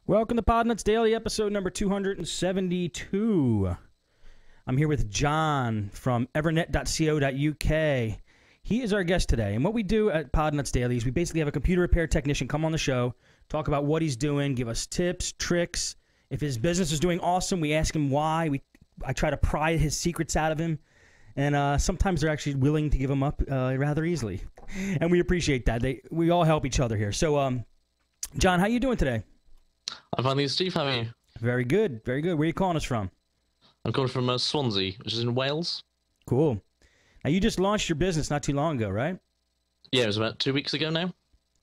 Welcome to Podnutz Daily, episode number 272. I'm here with John from evernet.co.uk. He is our guest today, and what we do at Podnutz Daily is we basically have a computer repair technician come on the show, talk about what he's doing, give us tips, tricks. If his business is doing awesome, we ask him why. I try to pry his secrets out of him, and sometimes they're actually willing to give them up rather easily, and we appreciate that. We all help each other here. So, John, how you doing today? I'm fine, Steve. How are you? Very good, very good. Where are you calling us from? I'm calling from Swansea, which is in Wales. Cool. Now, you just launched your business not too long ago, right? Yeah, it was about 2 weeks ago now.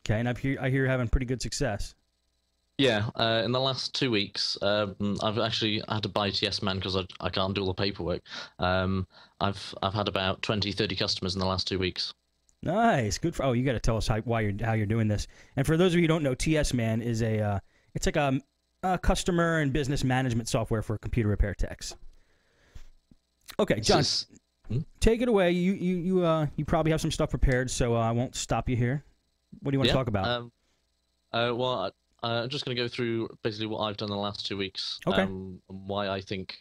Okay, and I hear you're having pretty good success. Yeah, in the last 2 weeks, I've actually had to bite Yes Man because I can't do all the paperwork. I've had about 20, 30 customers in the last 2 weeks. Nice, good. You got to tell us how you're doing this. And for those of you who don't know, TS Man is it's like a customer and business management software for computer repair techs. Okay, John, take it away. You probably have some stuff prepared, so I won't stop you here. What do you want to talk about? Well, I'm just going to go through basically what I've done in the last 2 weeks. Okay. And why I think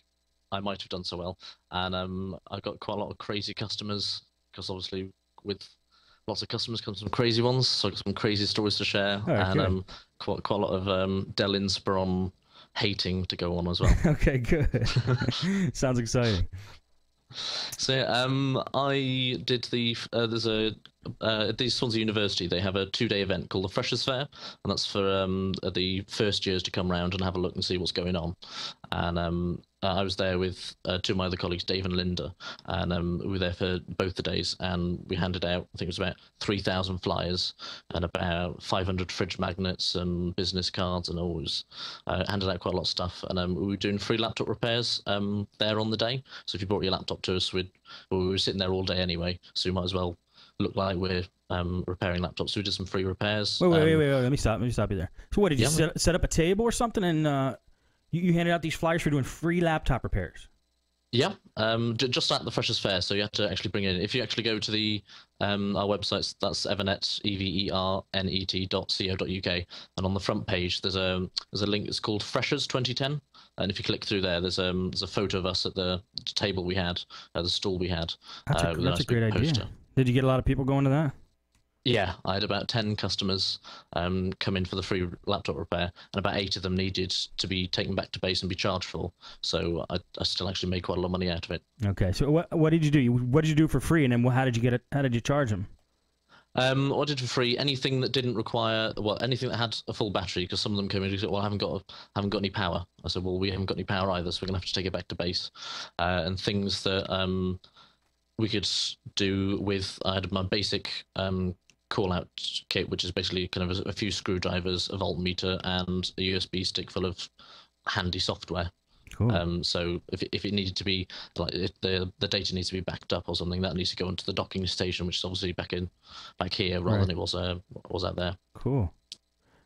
I might have done so well. And I've got quite a lot of crazy customers because obviously with lots of customers comes some crazy ones. So I've got some crazy stories to share. Oh, and quite a lot of Dell Inspiron hating to go on as well. Okay, good. Sounds exciting. So yeah, I did there's at the Swansea University they have a 2-day event called the Freshers Fair, and that's for the first years to come round and have a look and see what's going on. And I was there with 2 of my other colleagues, Dave and Linda, and we were there for both the days, and we handed out, I think it was about 3,000 flyers and about 500 fridge magnets and business cards, and always handed out quite a lot of stuff. And we were doing free laptop repairs there on the day. So if you brought your laptop to us, we were sitting there all day anyway, so you might as well look like we're repairing laptops. So we did some free repairs. Wait. Let me stop you there. So what, did you set up a table or something, and you handed out these flyers for doing free laptop repairs? Yeah, just at the Freshers Fair, so you have to actually bring it in. If you actually go to the our website, that's evernet, evernet.co.uk, and on the front page there's a link that's called Freshers 2010, and if you click through there, there's a photo of us at the table we had, the stall we had. That's a great idea. Poster. Did you get a lot of people going to that? Yeah, I had about 10 customers come in for the free laptop repair, and about 8 of them needed to be taken back to base and be charged for. So I still actually made quite a lot of money out of it. Okay, so what did you do? What did you do for free, and then how did you get it? How did you charge them? What I did for free, anything that didn't require, anything that had a full battery, because some of them came in and said, well, I haven't got any power. I said, well, we haven't got any power either, so we're gonna have to take it back to base. And things that we could do with, I had my basic call-out kit, which is basically kind of a few screwdrivers, a voltmeter, and a USB stick full of handy software. Cool. So if it needed to be, like, if the data needs to be backed up or something, that needs to go into the docking station, which is obviously back here rather than it was out there. Cool.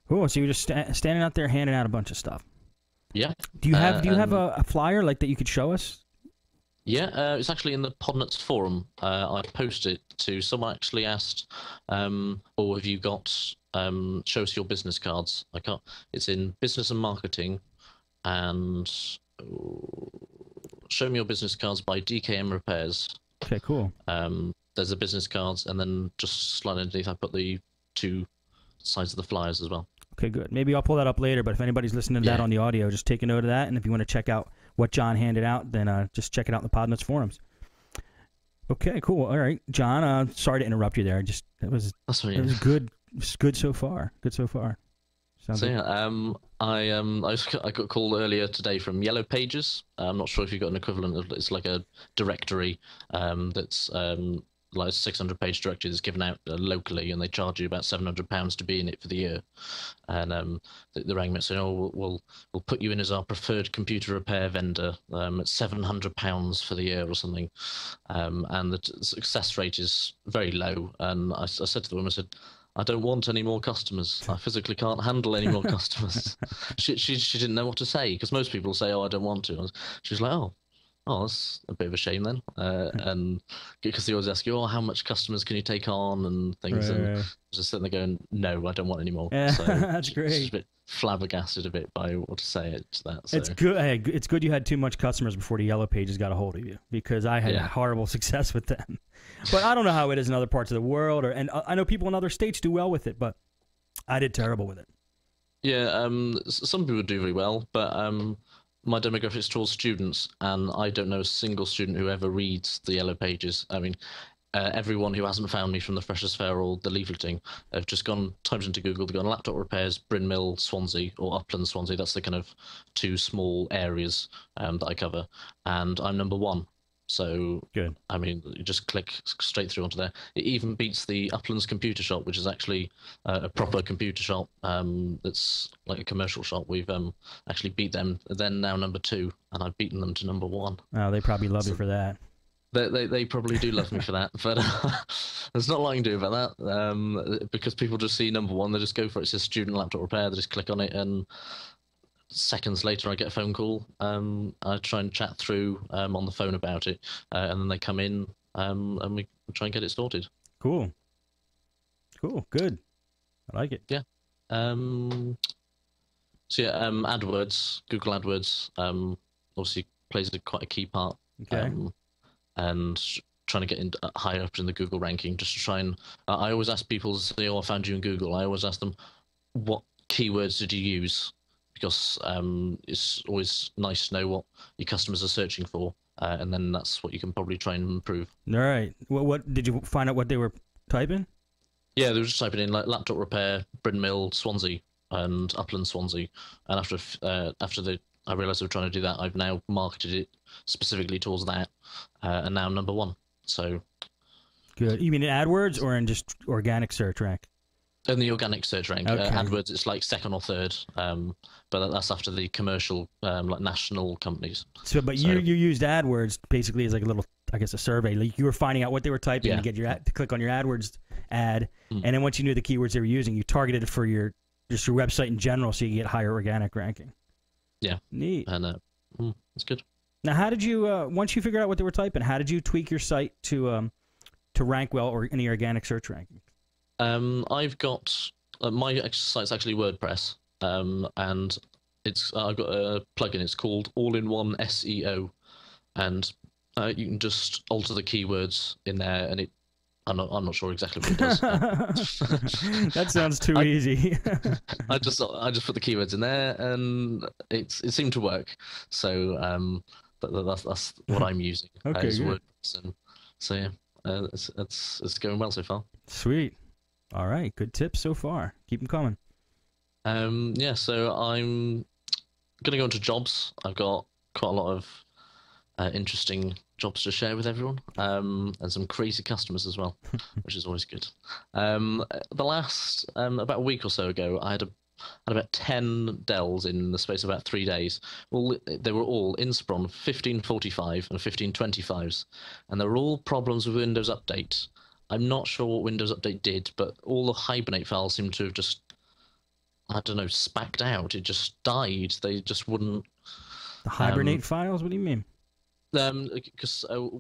So you were just standing out there handing out a bunch of stuff. Yeah. Do you have a flyer like that you could show us? Yeah, it's actually in the Podnutz forum. I posted it to someone actually asked, or have you got show us your business cards? I can't. It's in business and marketing, and show me your business cards by DKM Repairs. Okay, cool. There's the business cards, and then just slide underneath, I put the 2 sides of the flyers as well. Okay, good. Maybe I'll pull that up later, but if anybody's listening to that on the audio, just take a note of that, and if you want to check out what John handed out, then just check it out in the Podnutz forums. Okay, cool. All right, John. Sorry to interrupt you there. It was good. It's good so far. Good so far. Sounds good. I got called earlier today from Yellow Pages. I'm not sure if you've got an equivalent of. It's like a directory that's like a 600-page directory that's given out locally, and they charge you about £700 to be in it for the year. And they rang me and said, "Oh, we'll put you in as our preferred computer repair vendor at £700 for the year or something." And the success rate is very low. And I said to the woman, I said, "I don't want any more customers. I physically can't handle any more customers." She didn't know what to say, because most people say, "Oh, I don't want to." She was like, "Oh, that's a bit of a shame then." And because they always ask you, "Oh, how much customers can you take on?" and things. Right. Just sitting there going, "No, I don't want any more." Yeah, so that's great. It's flabbergasted a bit by what to say it to that. So. It's good. Hey, it's good you had too much customers before the Yellow Pages got a hold of you, because I had horrible success with them. But I don't know how it is in other parts of the world, and I know people in other states do well with it, but I did terrible with it. Yeah, some people do very well, but my demographic is towards students, and I don't know a single student who ever reads the Yellow Pages. I mean, everyone who hasn't found me from the Freshers' Fair or the leafleting have just typed into Google, they've gone laptop repairs, Bryn Mill, Swansea, or Upland, Swansea. That's the kind of two small areas that I cover, and I'm number one. So, good. I mean, you just click straight through onto there. It even beats the Uplands Computer Shop, which is actually a proper computer shop that's like a commercial shop. We've actually beat them. They're now number 2, and I've beaten them to number 1. Oh, they probably love you for that. They probably do love me for that, but there's not a lot I can do about that because people just see number 1, they just go for it. It says student laptop repair, they just click on it, and seconds later I get a phone call. I try and chat through on the phone about it, and then they come in and we try and get it sorted. Cool, good. I like it. Yeah. So yeah, AdWords, Google AdWords, obviously plays quite a key part. Okay. And trying to get higher up in the Google ranking, just to try and. I always ask people to say, "Oh, I found you in Google." I always ask them, "What keywords did you use?" Because it's always nice to know what your customers are searching for, and then that's what you can probably try and improve. All right. What did you find out what they were typing? Yeah, they were just typing in like laptop repair, Bryn Mill, Swansea, and Upland, Swansea. And after I realised they were trying to do that, I've now marketed it specifically towards that, and now number 1. So good. You mean in AdWords or in just organic search rank? In the organic search rank. Okay. AdWords, it's like 2nd or 3rd, but that's after the commercial, like national companies. But you used AdWords basically as like a little, I guess, a survey. Like you were finding out what they were typing to get to click on your AdWords ad, and then once you knew the keywords they were using, you targeted it for your website in general, so you get higher organic ranking. Yeah. Neat. And that's good. Now, how did you once you figured out what they were typing? How did you tweak your site to rank well or in the organic search ranking? I've got my site's actually WordPress, and I've got a plugin. It's called All-in-One SEO, and you can just alter the keywords in there, and I'm not sure exactly what it does. That sounds too easy. I just put the keywords in there, and it seemed to work. So that's what I'm using. Okay, good. WordPress, and so yeah, it's going well so far. Sweet. All right, good tips so far. Keep them coming. Yeah, so I'm gonna go into jobs. I've got quite a lot of interesting jobs to share with everyone, and some crazy customers as well, which is always good. The last about a week or so ago, I had about 10 Dells in the space of about 3 days. They were all Inspiron 1545 and 1525s, and they were all problems with Windows Update. I'm not sure what Windows Update did, but all the Hibernate files seem to have just, I don't know, spacked out. It just died. They just wouldn't. The Hibernate files? What do you mean? Because like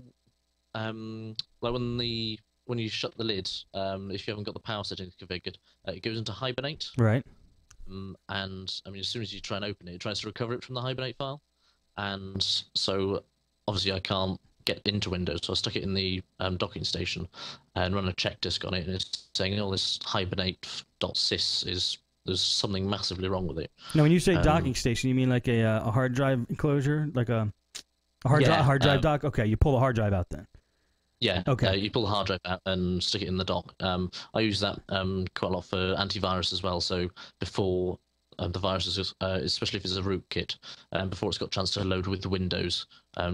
when you shut the lid, if you haven't got the power settings configured, it goes into Hibernate. Right. And I mean, as soon as you try and open it, it tries to recover it from the Hibernate file, and so obviously I can't get into Windows, so I stuck it in the docking station and run a check disk on it, and it's saying, "Oh, this hibernate.sys there's something massively wrong with it." Now, when you say docking station, you mean like a hard drive enclosure, like a hard drive dock? Okay, you pull the hard drive out then. Yeah. Okay. You pull the hard drive out and stick it in the dock. I use that quite a lot for antivirus as well. So before the viruses, especially if it's a rootkit, before it's got a chance to load with the Windows,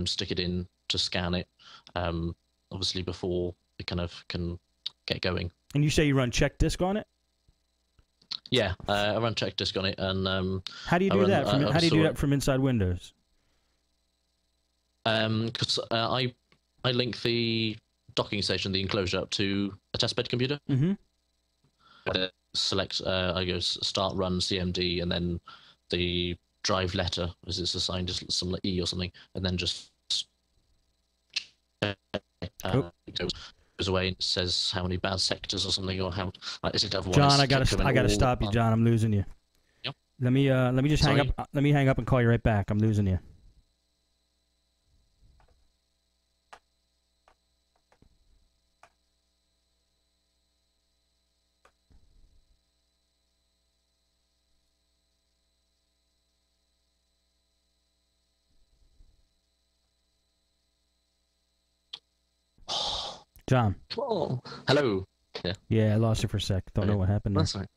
stick it in to scan it, obviously before it kind of can get going. And you say you run check disk on it? Yeah, I run check disk on it, and how do you do that? How do you do that from inside Windows? Because I link the docking station, the enclosure, up to a testbed computer. Mm-hmm. Select, I go start run CMD, and then the drive letter, as it's assigned, just some like E or something, and then just it goes away and says how many bad sectors or something, or how like, is it have one? John, I gotta stop you, John. I'm losing you. Yep. Let me just hang up. Let me hang up and call you right back. I'm losing you. John. Oh, hello. Yeah. Yeah, I lost you for a sec. Don't know what happened there. That's right.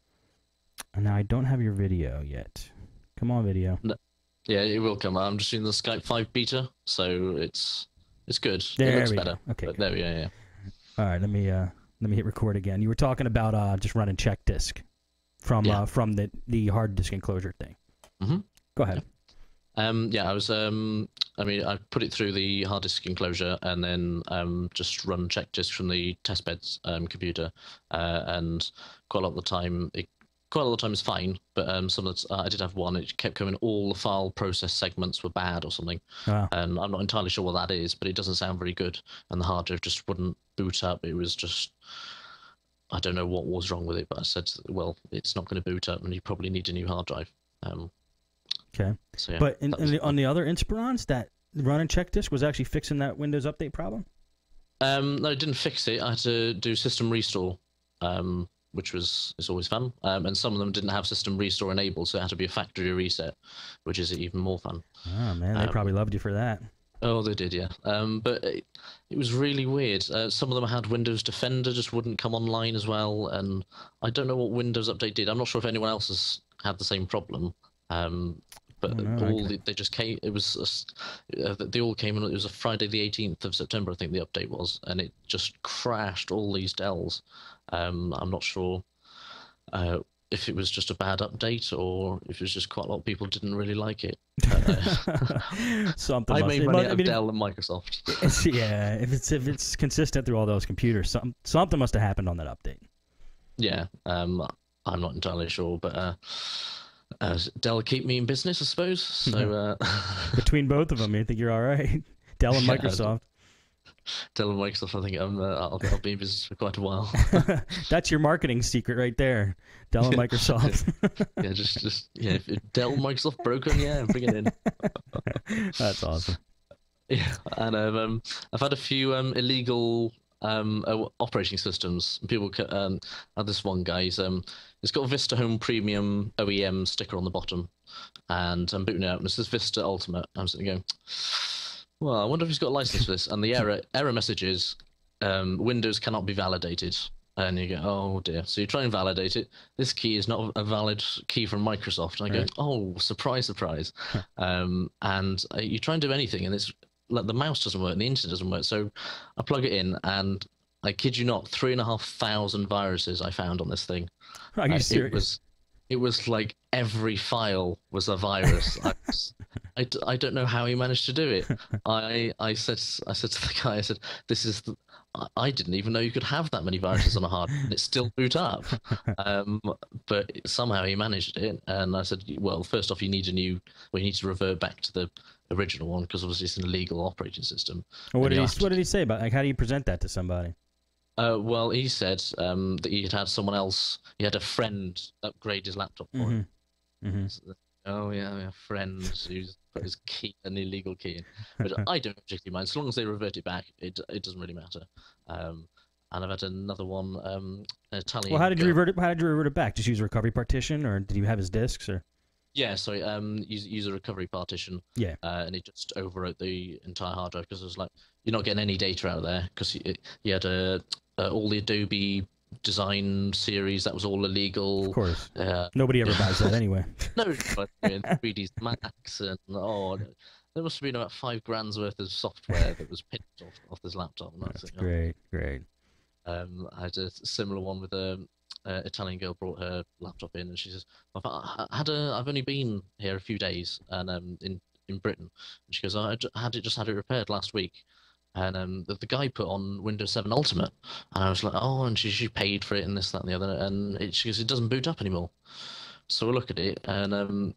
And now I don't have your video yet. Come on, video. No. Yeah, it will come. I'm just using the Skype 5 beta, so it's good. There it looks we better. Go. Okay. But there we go. Yeah. All right. Let me hit record again. You were talking about just running check disk from the hard disk enclosure thing. Mm-hmm. Go ahead. Yeah, I was. I mean, I put it through the hard disk enclosure and then just run check disk from the testbed's computer, and quite a lot of the time it's fine, but some of the I did have one. It kept coming. All the file process segments were bad or something, and I'm not entirely sure what that is, but it doesn't sound very good. And the hard drive just wouldn't boot up. It was just, I don't know what was wrong with it, but I said, well, it's not going to boot up, and you probably need a new hard drive. Okay. So, yeah, but on the other Inspirons, that running check disk was actually fixing that Windows Update problem? No, it didn't fix it. I had to do system restore, which is always fun. And some of them didn't have system restore enabled, so it had to be a factory reset, which is even more fun. Oh, man, they probably loved you for that. Oh, they did, yeah. But it was really weird. Some of them had Windows Defender, just wouldn't come online as well. And I don't know what Windows Update did. I'm not sure if anyone else has had the same problem. But they just came. It was they all came in. It was a Friday, the 18th of September, I think the update was, and it just crashed all these Dells. I'm not sure if it was just a bad update or if it was just quite a lot of people didn't really like it. Something. I made money out of Dell and Microsoft. Yeah, if it's consistent through all those computers, something must have happened on that update. Yeah, I'm not entirely sure, but. Dell keep me in business, I suppose. So between both of them, I think you're all right. Dell and Microsoft. Dell and Microsoft. I think I'll be in business for quite a while. That's your marketing secret right there. Dell and Microsoft. Yeah, just if Dell and Microsoft broken, yeah, bring it in. That's awesome. Yeah, and I've had a few illegal operating systems. People had this one guy's it's got a Vista Home Premium OEM sticker on the bottom, and I'm booting it out and it says Vista Ultimate. I'm sitting there going, well, I wonder if he's got a license for this. And the error message is Windows cannot be validated. And you go, oh dear. So you try and validate it. This key is not a valid key from Microsoft. And I go, oh, surprise, surprise. And you try and do anything, and it's like the mouse doesn't work and the internet doesn't work. So I plug it in, and I kid you not, 3,500 viruses I found on this thing. Are you serious? It was like every file was a virus. I don't know how he managed to do it. I said to the guy, I said, this is I didn't even know you could have that many viruses on a hard and it still boot up. But somehow he managed it. And I said, well, first off, you need you need to revert back to the original one because obviously it's an illegal operating system. Well, what did he say about, like, how do you present that to somebody? Well, he said that he had someone else. He had a friend upgrade his laptop for him. Mm-hmm. So, oh yeah, friend who's put his key, an illegal key in. But I don't particularly mind, as long as they revert it back. It doesn't really matter. And I've had another one. Italian. Well, how did you revert it? How did you revert it back? Just use a recovery partition, or did you have his disks, or? Yeah, sorry. Use a recovery partition. Yeah. And it just overwrote the entire hard drive because it was like you're not getting any data out of there because he had all the Adobe design series that was all illegal. Of course. Nobody ever buys that anyway. No, but 3D Max and there must have been about $5,000 worth of software that was picked off this laptop. And that's great. I had a similar one with Italian girl brought her laptop in and she says, I've only been here a few days and in Britain. And she goes, I just had it repaired last week. And the guy put on Windows 7 Ultimate, and I was like, oh, and she paid for it and this, that, and the other, and she goes, it doesn't boot up anymore. So I look at it, and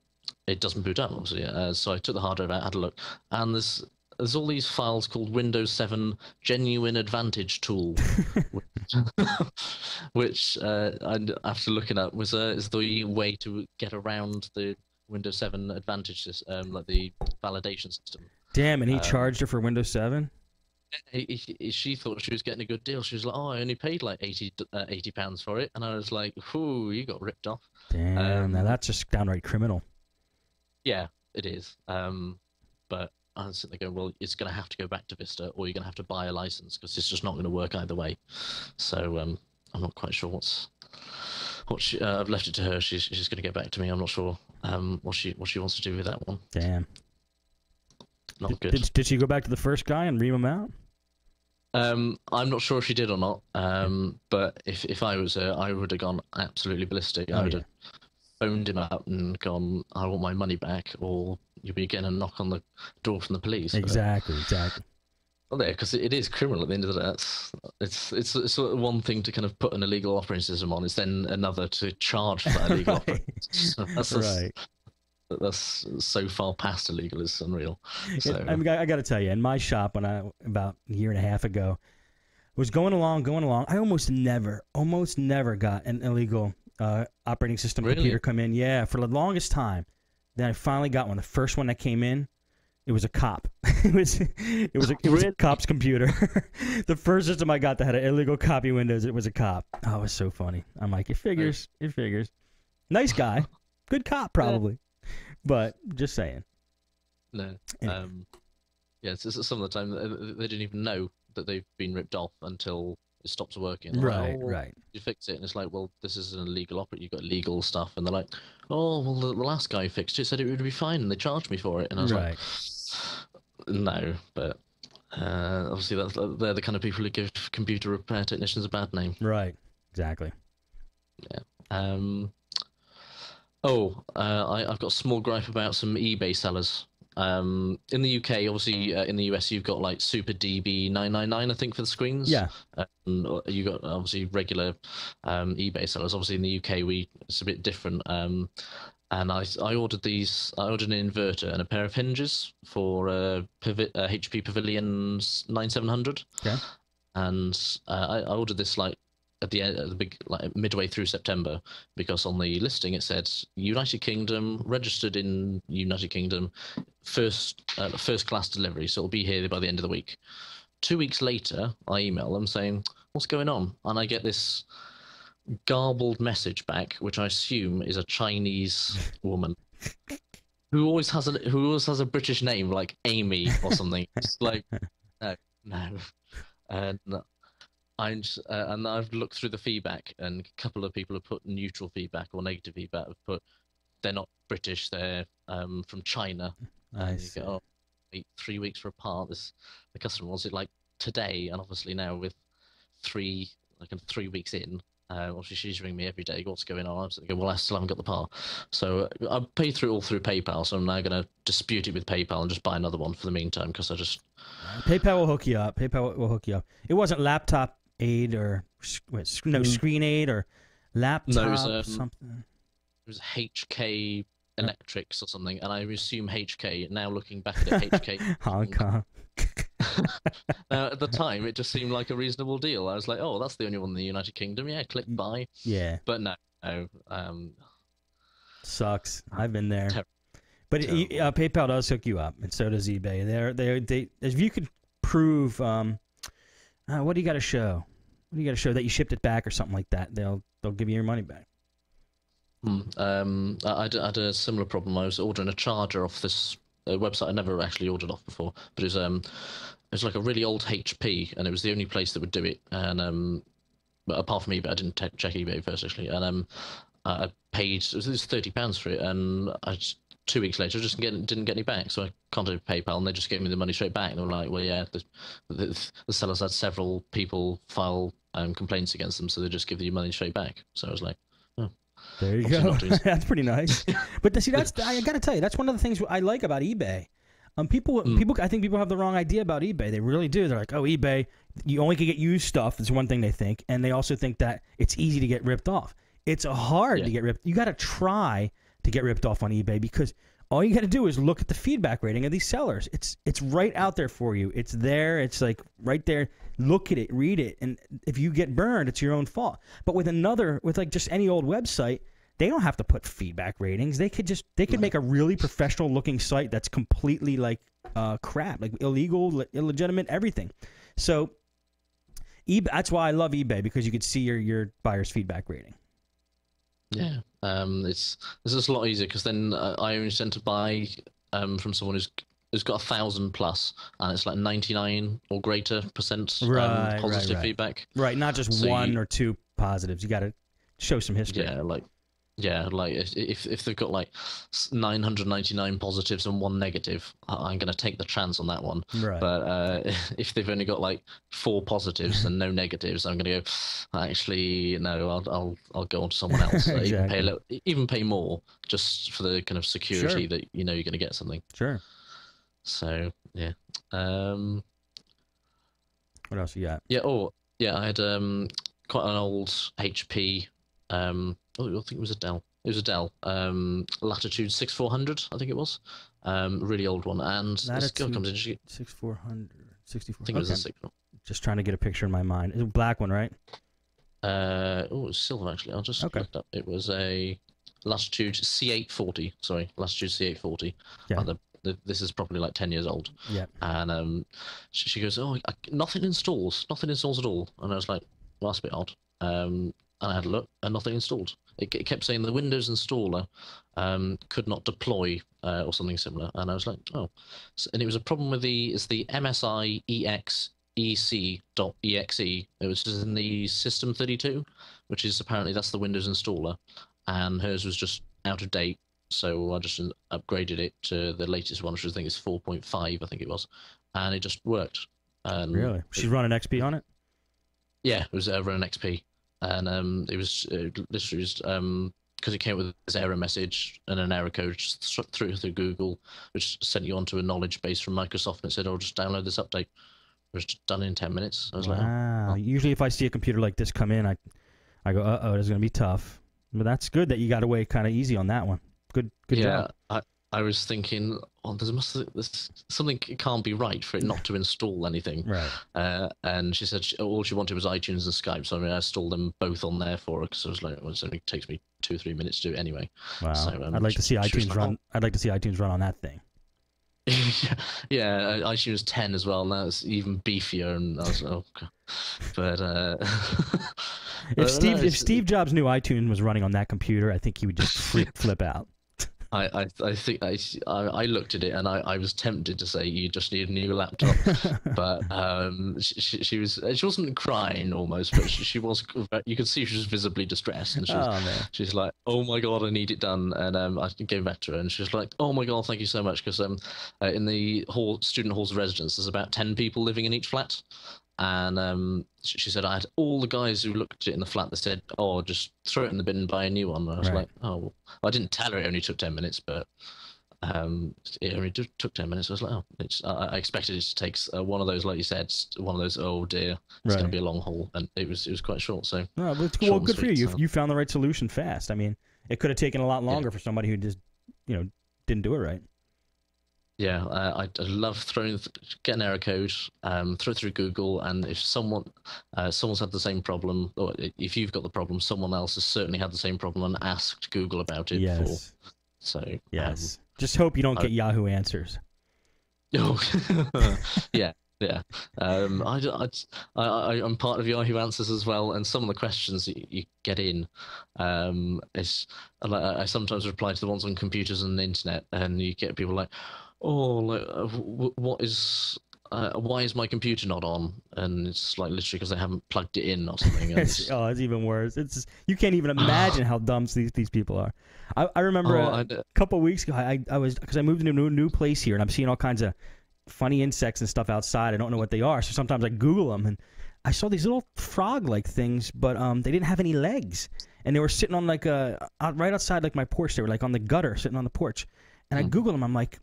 it doesn't boot up, obviously. So I took the hard drive out, had a look, and there's there's all these files called Windows 7 Genuine Advantage Tool, which after looking at is the way to get around the Windows 7 Advantage system, like the validation system. Damn, and he charged her for Windows 7? She thought she was getting a good deal. She was like, "Oh, I only paid like 80 pounds for it," and I was like, "Ooh, you got ripped off." Damn, now that's just downright criminal. Yeah, it is. But I was sitting there going, "Well, it's going to have to go back to Vista, or you're going to have to buy a license because it's just not going to work either way." So I'm not quite sure what she. I've left it to her. She's going to get back to me. I'm not sure what she wants to do with that one. Damn. Not good. Did she go back to the first guy and ream him out? I'm not sure if she did or not. But if I was her, I would have gone absolutely ballistic. I would have phoned him up and gone, "I want my money back," or you'll be getting a knock on the door from the police. Exactly. Well, there, because it is criminal at the end of the day. It's sort of one thing to kind of put an illegal operating system on. It's then another to charge for that illegal operating system. That's right. That's so far past illegal, it's unreal. So. I got to tell you, in my shop, when about a year and a half ago, was going along. I almost never got an illegal operating system computer come in. Yeah, for the longest time. Then I finally got one. The first one that came in, it was a cop. it was a cop's computer. The first system I got that had an illegal copy Windows, it was a cop. Oh, it was so funny. I'm like, it figures. Nice guy, good cop probably. But just saying. No. Yeah, some of the time they didn't even know that they've been ripped off until it stops working. Right. You fix it, and it's like, well, this is an illegal operator. You've got illegal stuff, and they're like, "Oh, well, the last guy who fixed it said it would be fine, and they charged me for it." And I was like, "No," but obviously they're the kind of people who give computer repair technicians a bad name. Right. Exactly. Yeah. I've got a small gripe about some eBay sellers. In the UK, obviously, in the US, you've got like Super DB999, I think, for the screens. Yeah. And you got obviously regular eBay sellers. Obviously, in the UK, it's a bit different. And I ordered these. I ordered an inverter and a pair of hinges for HP Pavilion 9700. Okay. And I ordered this like at the big, like midway through September, because on the listing it said United Kingdom, registered in United Kingdom, first class delivery, so it'll be here by the end of the week. 2 weeks later, I email them saying, "What's going on?" And I get this garbled message back, which I assume is a Chinese woman who always has a British name, like Amy or something. It's like, no. And I've looked through the feedback, and a couple of people have put neutral feedback or negative feedback. Have put they're not British, they're from China. And you go, "Oh, wait, 3 weeks for a part." The customer wants it like today, and obviously now with 3 weeks in, obviously she's ringing me every day. "What's going on?" I'm saying, "Well, I still haven't got the part." So I paid through all through PayPal, so I'm now going to dispute it with PayPal and just buy another one for the meantime, because I just PayPal will hook you up. It wasn't laptop aid or screen aid or laptop something. It was HK Electrics or something, and I assume HK. Now looking back at it, HK Hong Kong. Now at the time, it just seemed like a reasonable deal. I was like, "Oh, that's the only one in the United Kingdom." Yeah, click buy. Yeah, but no. Sucks. I've been there. But PayPal does hook you up, and so does eBay. They if you could prove, what do you got to show? What do you got to show that you shipped it back or something like that? They'll give you your money back. I had a similar problem. I was ordering a charger off this website I never actually ordered off before, but it was like a really old HP, and it was the only place that would do it. And but apart from eBay, I didn't check eBay first actually, and I paid it was £30 for it, and 2 weeks later I just didn't get any back. So I contacted PayPal, and they just gave me the money straight back. And they were like, "Well, yeah, the sellers had several people file complaints against them, so they just give you money straight back." So I was like, "Oh, there you go." That's pretty nice. But see, I got to tell you, that's one of the things I like about eBay. People, I think people have the wrong idea about eBay. They really do. They're like, "Oh, eBay, you only can get used stuff." It's one thing they think, and they also think that it's easy to get ripped off. It's hard to get ripped. You got to try to get ripped off on eBay, because all you got to do is look at the feedback rating of these sellers. It's right out there for you. It's there. It's like right there. Look at it, read it, and if you get burned, it's your own fault. But with like just any old website, they don't have to put feedback ratings. They could make a really professional looking site that's completely like crap, like illegal, illegitimate, everything. So eBay, that's why I love eBay, because you could see your buyer's feedback rating. Yeah, it's just a lot easier, because then I only tend to buy from someone who's got 1,000 plus, and it's like 99 or greater percent positive feedback. Right, not just one or two positives. You got to show some history. Yeah, like if they've got like 999 positives and 1 negative, I'm going to take the chance on that one. Right. But if they've only got like 4 positives and no negatives, I'm going to go, actually, no, I'll go on to someone else. Exactly. Even pay more just for the kind of security that you're going to get something. Sure. So yeah. What else you got? Yeah. I had quite an old HP. I think it was a Dell. It was a Dell. Latitude 6400, I think it was. Really old one. And this girl comes in. 6400, 64. I think it was a 6. Just trying to get a picture in my mind. It's a black one, right? It was silver actually. I'll just look it up. It was a Latitude C840. Sorry, Latitude C840. Yeah. This is probably like 10 years old. Yeah. And she goes, nothing installs at all. And I was like, well, that's a bit odd. And I had a look, and nothing installed. It kept saying the Windows installer could not deploy or something similar. And I was like, oh. And it was a problem with the MSI EXEC.exe. It was just in the System 32, which is apparently that's the Windows installer. And hers was just out of date. So I just upgraded it to the latest one, which I think is 4.5, I think it was. And it just worked. Really? She's running XP on it? Yeah, it was running XP. And it was literally just because it came with this error message and an error code just through Google, which sent you onto a knowledge base from Microsoft, and it said, "Oh, just download this update." It was just done in 10 minutes. I was like, "Wow!" Usually, if I see a computer like this come in, I go, "Uh-oh, this is gonna be tough." But that's good that you got away kind of easy on that one. Good job. I was thinking, there's something can't be right for it not to install anything. Right. And she said all she wanted was iTunes and Skype. So I installed them both on there for her, because I was like, well, it only takes me 2 or 3 minutes to do it anyway. Wow. So, I'd like to see iTunes run. I'd like to see iTunes run on that thing. Yeah, iTunes 10 as well. Now it's even beefier, and I was but if Steve Jobs knew iTunes was running on that computer, I think he would just flip out. I think I looked at it, and I was tempted to say you just need a new laptop, but she wasn't crying almost, but she was. You could see she was visibly distressed, and she's like, "Oh my god, I need it done." And I gave it back to her, and she was like, "Oh my god, thank you so much," because in the student halls of residence, there's about 10 people living in each flat. And she said, I had all the guys who looked at it in the flat that said, "Oh, just throw it in the bin and buy a new one." And I was like, "Oh, well, I didn't tell her it only took 10 minutes, but it only took 10 minutes." I was like, "Oh, I expected it to take one of those, like you said, one of those, oh dear, it's going to be a long haul." And it was quite short. So, but it's cool. Well, good for you. You found the right solution fast. I mean, it could have taken a lot longer for somebody who just, didn't do it right. Yeah, I love get an error code, throw it through Google, and if someone's had the same problem, or if you've got the problem, someone else has certainly had the same problem and asked Google about it before. So yes, just hope you don't get Yahoo Answers. Oh, yeah. I'm part of Yahoo Answers as well, and some of the questions that you get in, I sometimes reply to the ones on computers and the internet, and you get people like, "Oh, why is my computer not on?" And it's like literally because they haven't plugged it in or something. It's even worse. You can't even imagine how dumb these people are. I remember a couple of weeks ago, because I moved into a new place here, and I'm seeing all kinds of funny insects and stuff outside. I don't know what they are, so sometimes I Google them, and I saw these little frog-like things, but they didn't have any legs, and they were sitting on like right outside like my porch. They were like on the gutter, sitting on the porch, and I Googled them. I'm like,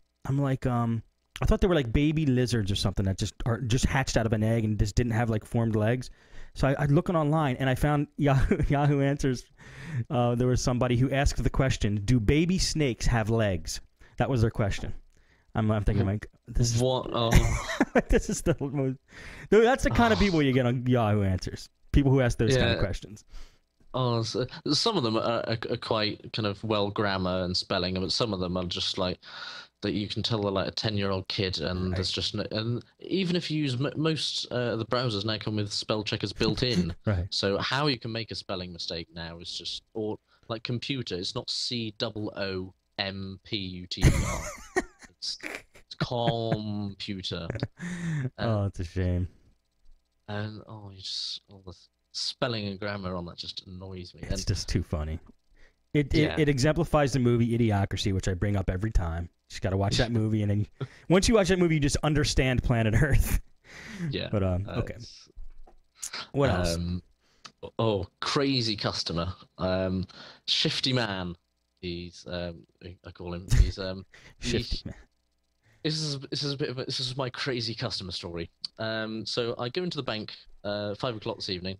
I thought they were like baby lizards or something that just hatched out of an egg and just didn't have like formed legs. So I looking online, and I found Yahoo Answers. There was somebody who asked the question, "Do baby snakes have legs?" That was their question. I'm thinking, like, this is what? Oh. this is the most. Dude, that's the kind of people you get on Yahoo Answers. People who ask those kind of questions. Oh, so some of them are quite kind of well grammar and spelling, but some of them are just like that you can tell they're like a 10-year-old kid, and there's just no, and even if you use most the browsers now come with spell checkers built in. Right. So how you can make a spelling mistake now is just, or like computer, it's not COOMPUTER. It's computer. Oh, it's a shame. And all the spelling and grammar on that just annoys me. It's just too funny. It exemplifies the movie Idiocracy, which I bring up every time. You just got to watch that movie, and then once you watch that movie, you just understand planet Earth. Yeah. But okay. What else? Oh, crazy customer. Shifty man. He's I call him. He's Shifty man. This is my crazy customer story. So I go into the bank 5 o'clock this evening,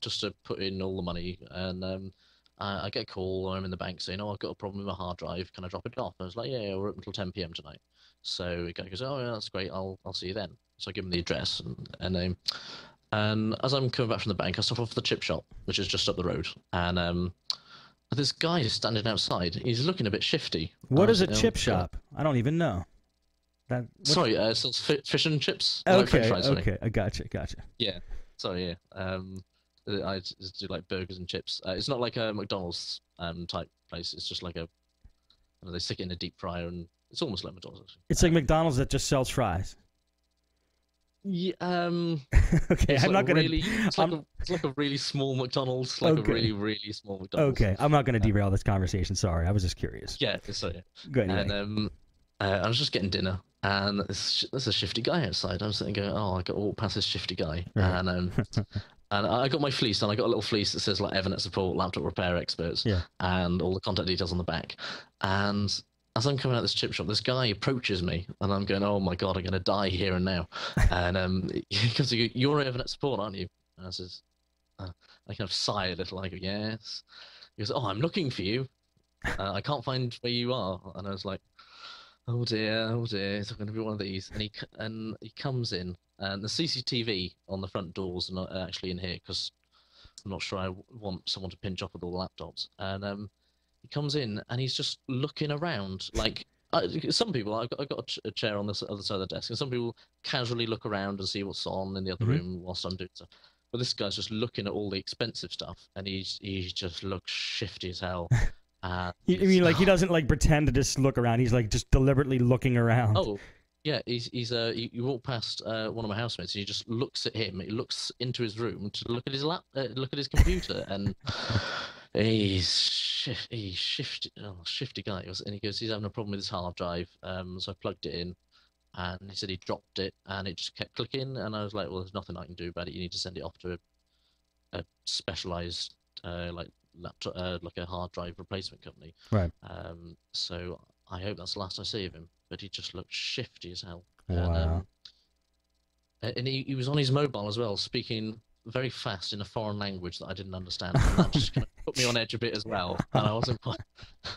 just to put in all the money, and I get a call. I'm in the bank saying, "Oh, I've got a problem with my hard drive. Can I drop it off?" I was like, "Yeah, we're up until 10 p.m. tonight." So the guy goes, "Oh, yeah, that's great. I'll see you then." So I give him the address and name. And as I'm coming back from the bank, I stop off the chip shop, which is just up the road, and this guy is standing outside. He's looking a bit shifty. What is a chip shop? I don't even know. Sorry, it sells fish and chips. Okay, like French fries, okay, I gotcha. Yeah, sorry, yeah. I just do like burgers and chips. It's not like a McDonald's type place. It's just like they stick it in a deep fryer, and it's almost like McDonald's. Actually. It's like McDonald's that just sells fries. Yeah. Okay, I'm not gonna. It's like a really small McDonald's, like a really small McDonald's. Okay, I'm not gonna derail this conversation. Sorry, I was just curious. Yeah, so yeah. Good. And I was just getting dinner, and there's a shifty guy outside. I was sitting going, "Oh, I got to walk past this shifty guy," right. And I got my fleece, and I got a little fleece that says like Evernet support, laptop repair experts, and all the contact details on the back. And as I'm coming out of this chip shop, this guy approaches me, and I'm going, "Oh my god, I'm going to die here and now." And he goes, "You're Evernet support, aren't you?" And I says, I kind of sigh a little. I go, "Yes." He goes, "Oh, I'm looking for you. I can't find where you are." And I was like, oh dear, it's going to be one of these. And he comes in, and the CCTV on the front doors are not actually in here because I'm not sure I want someone to pinch up with all the laptops. And he comes in, and he's just looking around. Like some people, I've got a chair on the other side of the desk, and some people casually look around and see what's on in the other room whilst I'm doing stuff. But this guy's just looking at all the expensive stuff, and he just looks shifty as hell. You mean like he doesn't like pretend to just look around? He's like just deliberately looking around. Oh, yeah. You walk past one of my housemates, and he just looks at him. He looks into his room to look at his look at his computer, and he's shifty guy. And he goes, he's having a problem with his hard drive. So I plugged it in, and he said he dropped it, and it just kept clicking. And I was like, well, there's nothing I can do about it. You need to send it off to a specialized like laptop, like a hard drive replacement company. Right. So I hope that's the last I see of him. But he just looked shifty as hell. Wow. And he was on his mobile as well, speaking very fast in a foreign language that I didn't understand. And that just kind of put me on edge a bit as well. And I wasn't quite.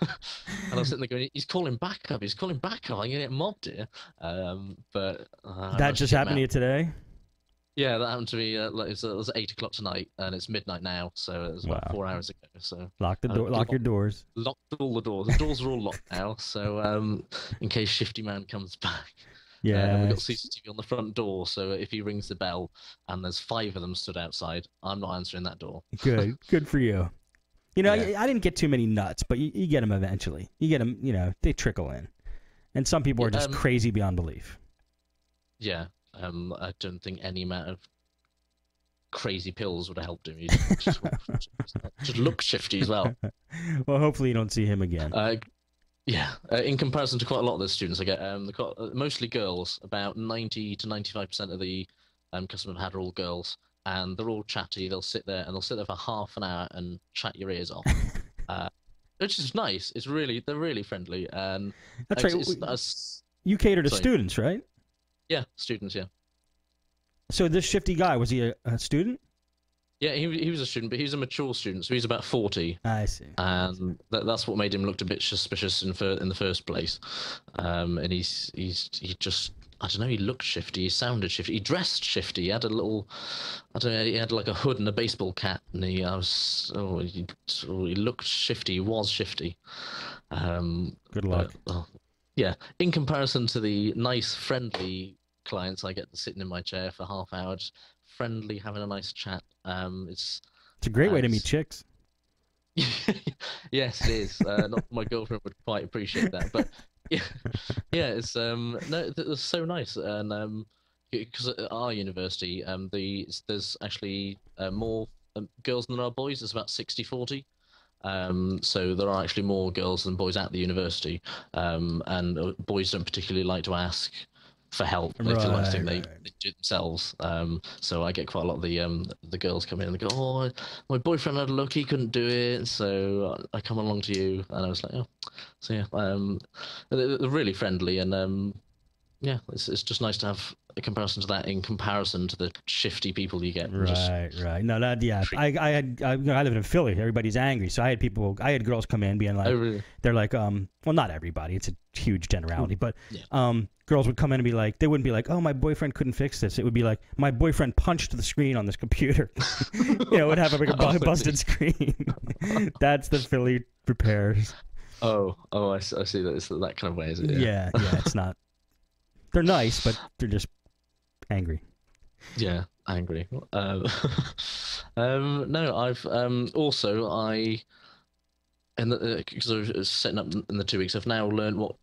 And I was sitting there going, "He's calling back up. He's calling back up. I'm gonna get mobbed here." But that just happened to you today. Yeah, that happened to me. It was 8 o'clock tonight, and it's midnight now, so it was about 4 hours ago. So lock the door. Lock your doors. Locked all the doors. The doors are all locked now, so in case Shifty Man comes back. Yeah, we've got CCTV on the front door, so if he rings the bell and there's 5 of them stood outside, I'm not answering that door. Good for you. You know, I didn't get too many nuts, but you get them eventually. You get them, you know, they trickle in, and some people are just crazy beyond belief. Yeah. I don't think any amount of crazy pills would have helped him. He just look shifty as well. Well, hopefully you don't see him again. Yeah. In comparison to quite a lot of the students I get, mostly girls. About 90 to 95% of the customers I had are all girls, and they're all chatty. They'll sit there for half an hour and chat your ears off. Which is nice. They're really friendly. And that's right. You cater to students, right? Yeah, students, yeah. So this shifty guy, was he a student? Yeah, he was a student, but he's a mature student, so he's about 40. I see. And that's what made him look a bit suspicious in the first place. And he just, I don't know, he looked shifty, he sounded shifty, he dressed shifty. He had a little, I don't know, he had like a hood and a baseball cap, and he looked shifty. He was shifty. Good luck. Yeah, in comparison to the nice, friendly clients I get sitting in my chair for half hour, just friendly, having a nice chat. It's a great way to meet chicks. Yes, it is. Not my girlfriend would quite appreciate that, but yeah, it's no, it's so nice, and because at our university, there's actually more girls than there are boys. It's about 60-40. So there are actually more girls than boys at the university, and boys don't particularly like to ask for help. They feel like they do it themselves. So I get quite a lot of the girls come in and they go, "Oh, my boyfriend had a look, he couldn't do it, so I come along to you." And I was like, "Oh," so yeah, they're really friendly, and yeah, it's just nice to have a comparison to that in comparison to the shifty people you get. Right. No, that yeah. I live in Philly. Everybody's angry, so I had girls come in being like, oh, really? They're like, well, not everybody. It's a huge generality, but girls would come in and be like, they wouldn't be like, "Oh, my boyfriend couldn't fix this." It would be like, "My boyfriend punched the screen on this computer." It would have like a busted screen. That's the Philly repairs. Oh, I see that. It's that kind of way, is it? Yeah. It's not. They're nice, but they're just angry. Yeah, angry. No, I've also because I was setting up in the 2 weeks, I've now learned what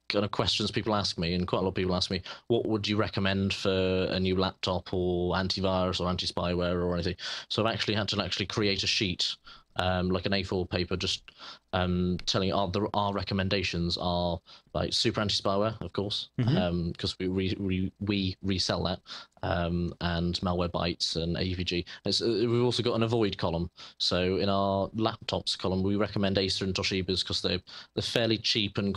kind of questions people ask me, and quite a lot of people ask me, "What would you recommend for a new laptop or antivirus or anti-spyware or anything?" So I've actually had to create a sheet, like an A4 paper, just telling our recommendations are like super anti-spyware, of course, because we resell that, and Malwarebytes and AVG. We've also got an avoid column. So in our laptops column, we recommend Acer and Toshiba's because they're fairly cheap and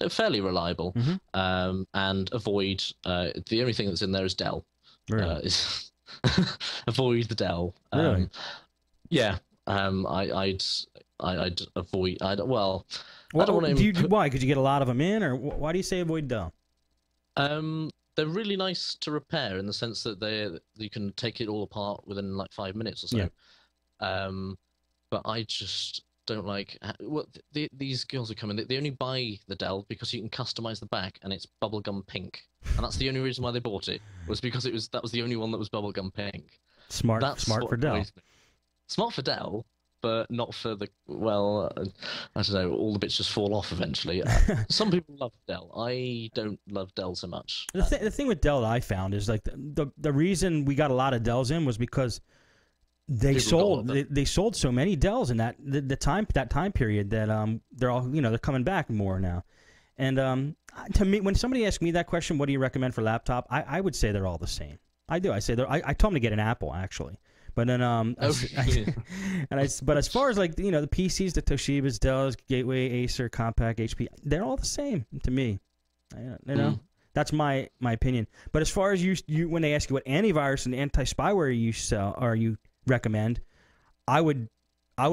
fairly reliable, and avoid the only thing that's in there is Dell. Really? Avoid the Dell. Really? Yeah. I'd avoid. Well, why? Could you get a lot of them in, or why do you say avoid Dell? They're really nice to repair in the sense that you can take it all apart within like 5 minutes or so. Yeah. But I just don't like these girls who come in. They only buy the Dell because you can customize the back and it's bubblegum pink, and that's the only reason why they bought it, was because that was the only one that was bubblegum pink. Smart for Dell. Smart for Dell, but not for I don't know, all the bits just fall off eventually. Some people love Dell. I don't love Dell so much. The thing with Dell that I found is like the reason we got a lot of Dells in was because they sold so many Dells in that time period that they're all they're coming back more now. And to me, when somebody asks me that question, what do you recommend for laptop? I would say they're all the same. I do. I say I told them to get an Apple actually. But then, but as far as like the PCs, the Toshiba's, Dell's, Gateway, Acer, Compaq, HP, they're all the same to me. That's my opinion. But as far as you when they ask you what antivirus and anti-spyware you sell or you recommend, I would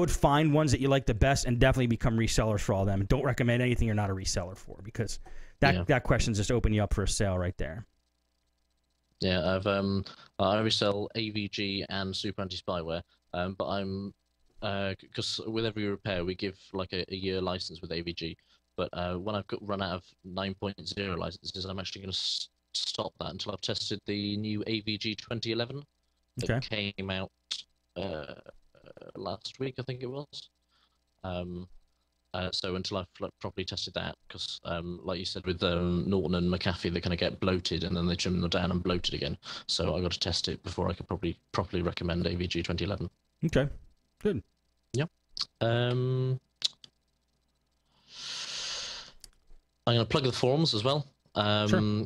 find ones that you like the best and definitely become resellers for all of them. Don't recommend anything you're not a reseller for, because that question's just open you up for a sale right there. Yeah, I resell AVG and super anti-spyware, but I'm because with every repair we give like a year license with AVG, but when I've run out of 9.0 licenses, I'm actually going to stop that until I've tested the new AVG 2011 that came out last week, I think it was. So until I've properly tested that, because like you said with Norton and McAfee, they kind of get bloated and then they trim them down and bloated again. So I've got to test it before I could properly recommend AVG 2011. Okay, good. Yeah. I'm going to plug the forums as well. Sure.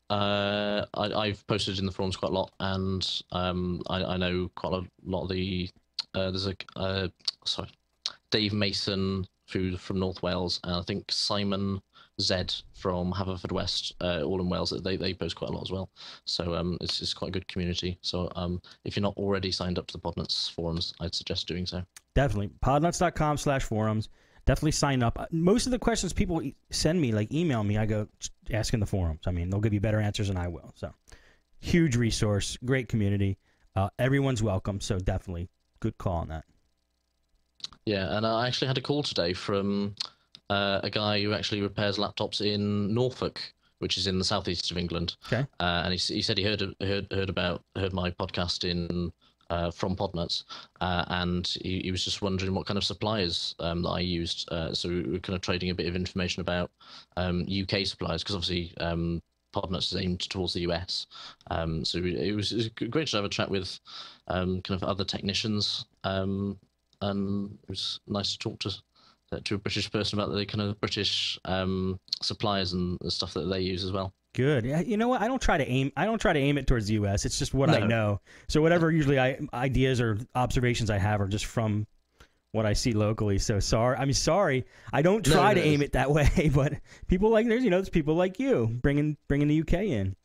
I've posted in the forums quite a lot, and I know quite a lot of the there's Dave Mason, who's from North Wales, and I think Simon Zed from Haverfordwest, all in Wales. They post quite a lot as well. So it's quite a good community. So if you're not already signed up to the Podnutz forums, I'd suggest doing so. Definitely. Podnutz.com/forums. Definitely sign up. Most of the questions people send me, like email me, I go ask in the forums. I mean, they'll give you better answers than I will. So, huge resource, great community. Everyone's welcome. So definitely, good call on that. Yeah, and I actually had a call today from a guy who actually repairs laptops in Norfolk, which is in the southeast of England. Okay. And he said he heard my podcast in. From Podnutz, and he was just wondering what kind of suppliers that I used. So we were kind of trading a bit of information about UK suppliers, because obviously Podnutz is aimed towards the US. So it was great to have a chat with kind of other technicians, and it was nice to talk to a British person about the kind of British suppliers and the stuff that they use as well. Good. You know what? I don't try to aim it towards the U.S. It's just what I know. So whatever ideas or observations I have are just from what I see locally. So sorry. I don't try to aim it that way, but people like there's people like you bringing the UK in.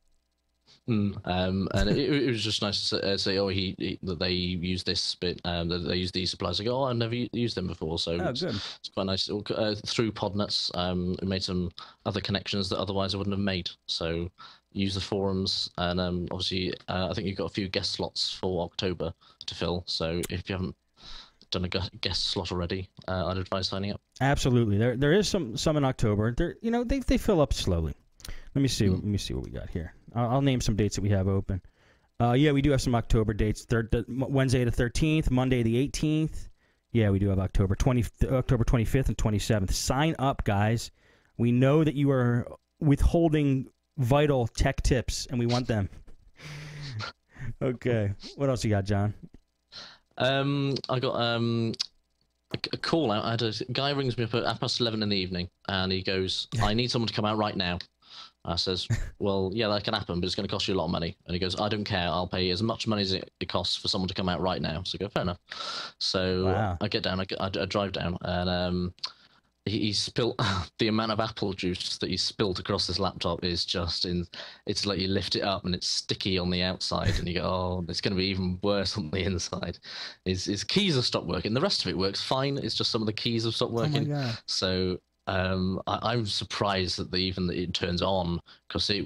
And it was just nice to say, that they use this bit, that they use these supplies. Like, I've never used them before, so good. It's quite nice. Through Podnutz, we made some other connections that otherwise I wouldn't have made. So use the forums, and obviously, I think you've got a few guest slots for October to fill. So if you haven't done a guest slot already, I'd advise signing up. Absolutely, there is some in October. They fill up slowly. Let me see what we got here. I'll name some dates that we have open. Yeah, we do have some October dates. Wednesday the 13th, Monday the 18th. Yeah, we do have October 25th and 27th. Sign up, guys. We know that you are withholding vital tech tips, and we want them. Okay. What else you got, John? I got a call out. I had a guy rings me up at 11:30 in the evening, and he goes, "I need someone to come out right now." I says, "Well, yeah, that can happen, but it's going to cost you a lot of money." And he goes, "I don't care. I'll pay as much money as it costs for someone to come out right now." So I go, "Fair enough." So wow. I get down, I drive down, and he spilled the amount of apple juice that he spilled across this laptop is just it's like you lift it up and it's sticky on the outside, and you go, "Oh, it's going to be even worse on the inside." His keys have stopped working. The rest of it works fine. It's just some of the keys have stopped working. Oh my God. So I'm surprised that it turns on, because it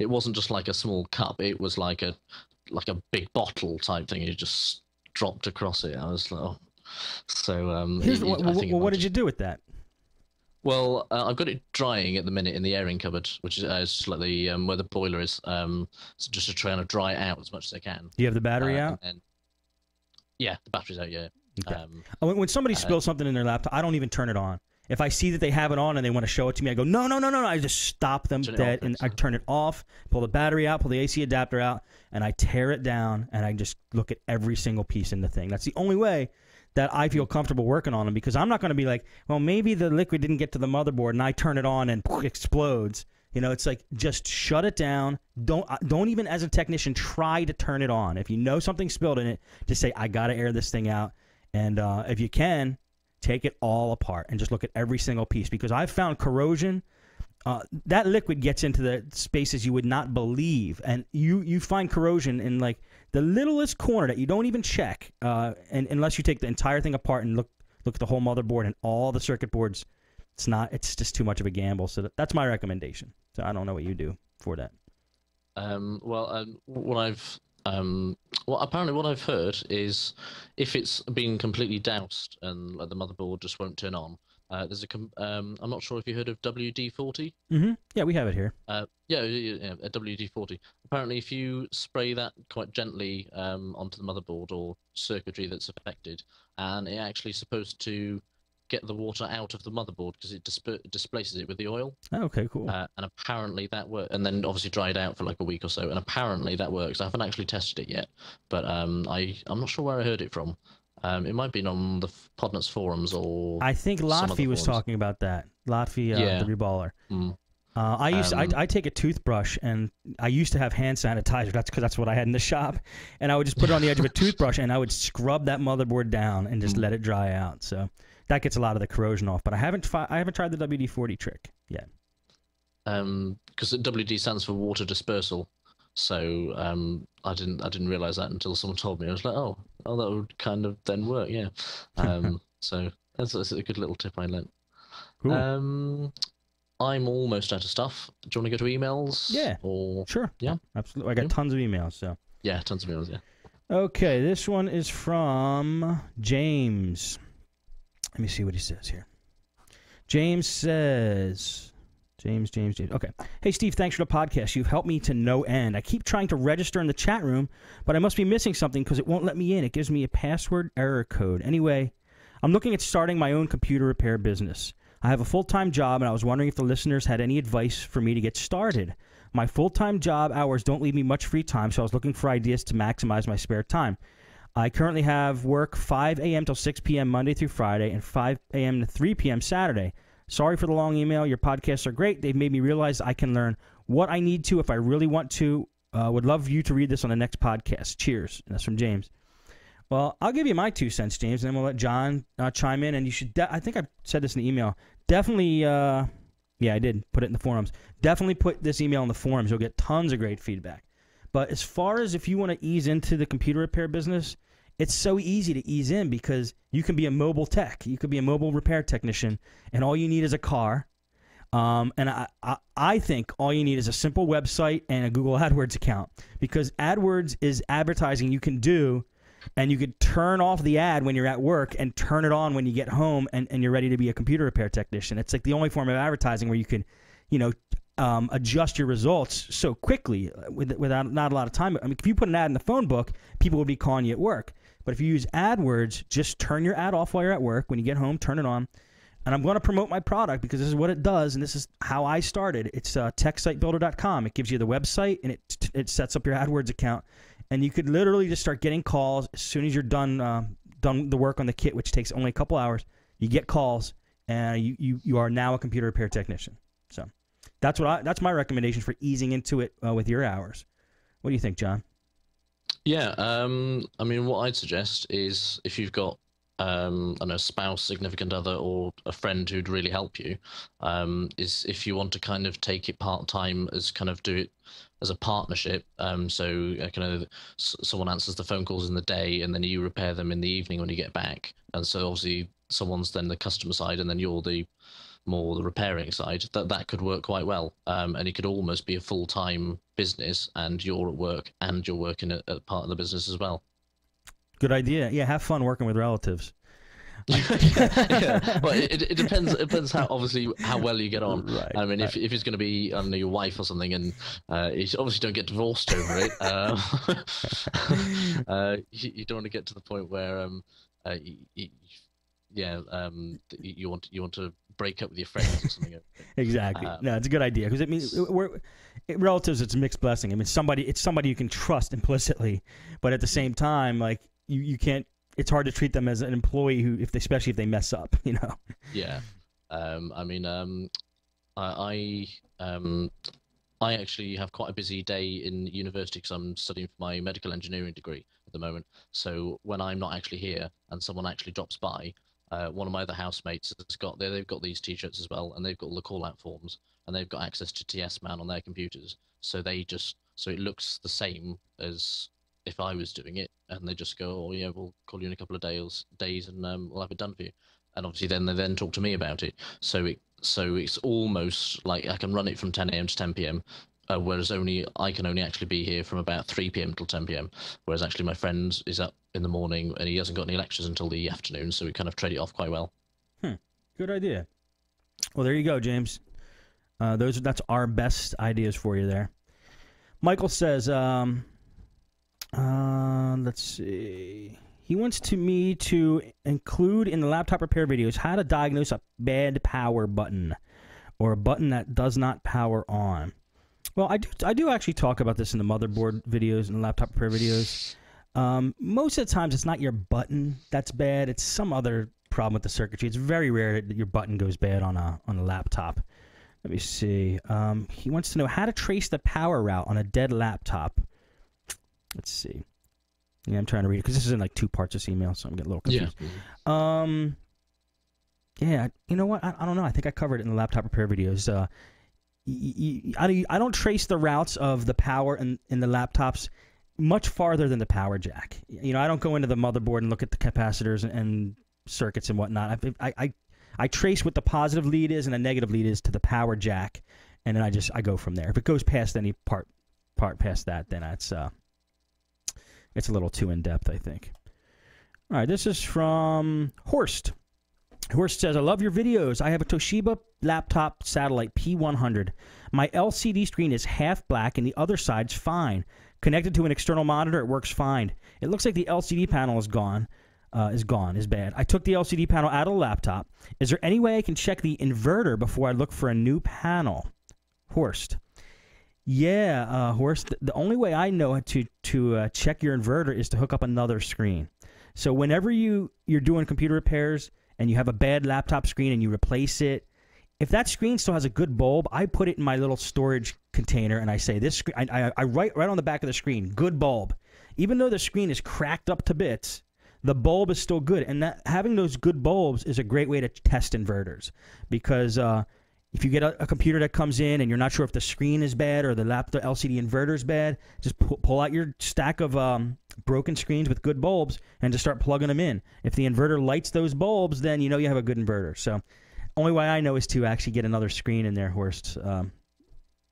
wasn't just like a small cup. It was like a big bottle type thing. It just dropped across it. I was like, oh. So what did you do with that? Well, I've got it drying at the minute in the airing cupboard, which is just like the where the boiler is. So just to try and dry it out as much as I can. Do you have the battery out? Yeah, the battery's out. Yeah. Okay. When somebody spills something in their laptop, I don't even turn it on. If I see that they have it on and they want to show it to me, I go, no. I just stop them dead, and I turn it off, pull the battery out, pull the AC adapter out, and I tear it down, and I just look at every single piece in the thing. That's the only way that I feel comfortable working on them, because I'm not going to be like, well, maybe the liquid didn't get to the motherboard, and I turn it on and it explodes. It's like, just shut it down. Don't even, as a technician, try to turn it on. If you know something spilled in it, just say, I got to air this thing out. And if you can, take it all apart and just look at every single piece, because I've found corrosion. That liquid gets into the spaces you would not believe, and you find corrosion in like the littlest corner that you don't even check, and unless you take the entire thing apart and look at the whole motherboard and all the circuit boards. It's just too much of a gamble. So that's my recommendation. So I don't know what you do for that. Apparently what I've heard is, if it's been completely doused and the motherboard just won't turn on, there's I'm not sure if you heard of WD-40. Mm-hmm. Yeah, we have it here. A WD-40. Apparently, if you spray that quite gently onto the motherboard or circuitry that's affected, and it actually supposed to get the water out of the motherboard, because it displaces it with the oil. Oh, okay, cool. And apparently that works, and then obviously dry it out for like a week or so, and apparently that works. I haven't actually tested it yet, but I'm not sure where I heard it from. It might have been on the Podnutz forums, or I think Lotfi was talking about that. Lotfi, the reballer. Mm. I take a toothbrush, and I used to have hand sanitizer. That's because that's what I had in the shop, and I would just put it on the edge of a toothbrush, and I would scrub that motherboard down and just let it dry out. So that gets a lot of the corrosion off. But I haven't tried the WD-40 trick yet. because WD stands for water dispersal. So I didn't realize that until someone told me. I was like, oh, that would kind of then work, yeah. So that's a good little tip I learned. Cool. I'm almost out of stuff. Do you want to go to emails? Yeah. Or sure. Yeah. Absolutely. I got tons of emails. So. Yeah, tons of emails. Yeah. Okay, this one is from James. Let me see what he says here. James says, James. Okay. Hey, Steve, thanks for the podcast. You've helped me to no end. I keep trying to register in the chat room, but I must be missing something because it won't let me in. It gives me a password error code. Anyway, I'm looking at starting my own computer repair business. I have a full-time job, and I was wondering if the listeners had any advice for me to get started. My full-time job hours don't leave me much free time, so I was looking for ideas to maximize my spare time. I currently have work 5 a.m. till 6 p.m. Monday through Friday and 5 a.m. to 3 p.m. Saturday. Sorry for the long email. Your podcasts are great. They've made me realize I can learn what I need to if I really want to. Would love you to read this on the next podcast. Cheers. And that's from James. Well, I'll give you my 2 cents, James, and then we'll let John chime in. And you should, I think I said this in the email. Definitely, yeah, I did put it in the forums. Definitely put this email in the forums. You'll get tons of great feedback. But as far as if you want to ease into the computer repair business, it's so easy to ease in because you can be a mobile tech. You could be a mobile repair technician, and all you need is a car. And I think all you need is a simple website and a Google AdWords account, because AdWords is advertising you can do, and you could turn off the ad when you're at work and turn it on when you get home and you're ready to be a computer repair technician. It's like the only form of advertising where you can, adjust your results so quickly without not a lot of time. I mean, if you put an ad in the phone book, people would be calling you at work. But if you use AdWords, just turn your ad off while you're at work. When you get home, turn it on. And I'm going to promote my product because this is what it does, and this is how I started. It's techsitebuilder.com. It gives you the website, and it sets up your AdWords account. And you could literally just start getting calls as soon as you're done the work on the kit, which takes only a couple hours. You get calls, and you are now a computer repair technician. So that's my recommendation for easing into it with your hours. What do you think, John? Yeah, I mean, what I'd suggest is if you've got a spouse, significant other, or a friend who'd really help you, is if you want to kind of take it part-time, as kind of do it as a partnership. So kind of someone answers the phone calls in the day, and then you repair them in the evening when you get back. And so obviously someone's then the customer side, and then you're the repairing side. That could work quite well. And it could almost be a full-time business, and you're at work and you're working at part of the business as well. Good idea. Yeah, have fun working with relatives. Yeah, but it depends. It depends how well you get on. Right, I mean, if it's going to be, I don't know, your wife or something, and you obviously don't get divorced over it. You don't want to get to the point where you want to break up with your friends or something. Exactly. No, it's a good idea, because it means relatives. It's a mixed blessing. I mean, it's somebody you can trust implicitly, but at the same time, like you can't. It's hard to treat them as an employee especially if they mess up. Yeah. I mean, I actually have quite a busy day in university because I'm studying for my medical engineering degree at the moment. So when I'm not actually here and someone actually drops by, one of my other housemates they've got these T-shirts as well, and they've got all the call-out forms, and they've got access to TS Man on their computers. So so it looks the same as if I was doing it, and they just go, "Oh yeah, we'll call you in a couple of days, and we'll have it done for you." And obviously, then they talk to me about it. So it's almost like I can run it from 10 a.m. to 10 p.m. Whereas I can only actually be here from about 3 p.m. till 10 p.m. Whereas actually my friend is up in the morning, and he hasn't got any lectures until the afternoon. So we kind of trade it off quite well. Good idea. Well, there you go, James. That's our best ideas for you there. Michael says, let's see. He wants me to include in the laptop repair videos how to diagnose a bad power button, or a button that does not power on. Well, I do actually talk about this in the motherboard videos and the laptop repair videos. Most of the times, it's not your button that's bad. It's some other problem with the circuitry. It's very rare that your button goes bad on a laptop. Let me see. He wants to know how to trace the power route on a dead laptop. Let's see. Yeah, I'm trying to read it because this is in like 2 parts of this email, so I'm getting a little confused. Yeah. You know what? I don't know. I think I covered it in the laptop repair videos. I don't trace the routes of the power in the laptops much farther than the power jack. You know, I don't go into the motherboard and look at the capacitors and circuits and whatnot. I trace what the positive lead is and the negative lead is to the power jack, and then I go from there. If it goes past any part past that, then it's a little too in depth, I think. All right, this is from Horst. Horst says, I love your videos. I have a Toshiba laptop satellite P100. My LCD screen is half black and the other side's fine. Connected to an external monitor, it works fine. It looks like the LCD panel is bad. I took the LCD panel out of the laptop. Is there any way I can check the inverter before I look for a new panel? Horst. Yeah, Horst, the only way I know to check your inverter is to hook up another screen. So whenever you're doing computer repairs and you have a bad laptop screen and you replace it, if that screen still has a good bulb, I put it in my little storage container and I say, this screen, I write right on the back of the screen, good bulb. Even though the screen is cracked up to bits, the bulb is still good. And having those good bulbs is a great way to test inverters. Because if you get a computer that comes in and you're not sure if the screen is bad or the LCD inverter is bad, just pull out your stack of broken screens with good bulbs and just start plugging them in. If the inverter lights those bulbs, then you know you have a good inverter. So only way I know is to actually get another screen in there, Horst.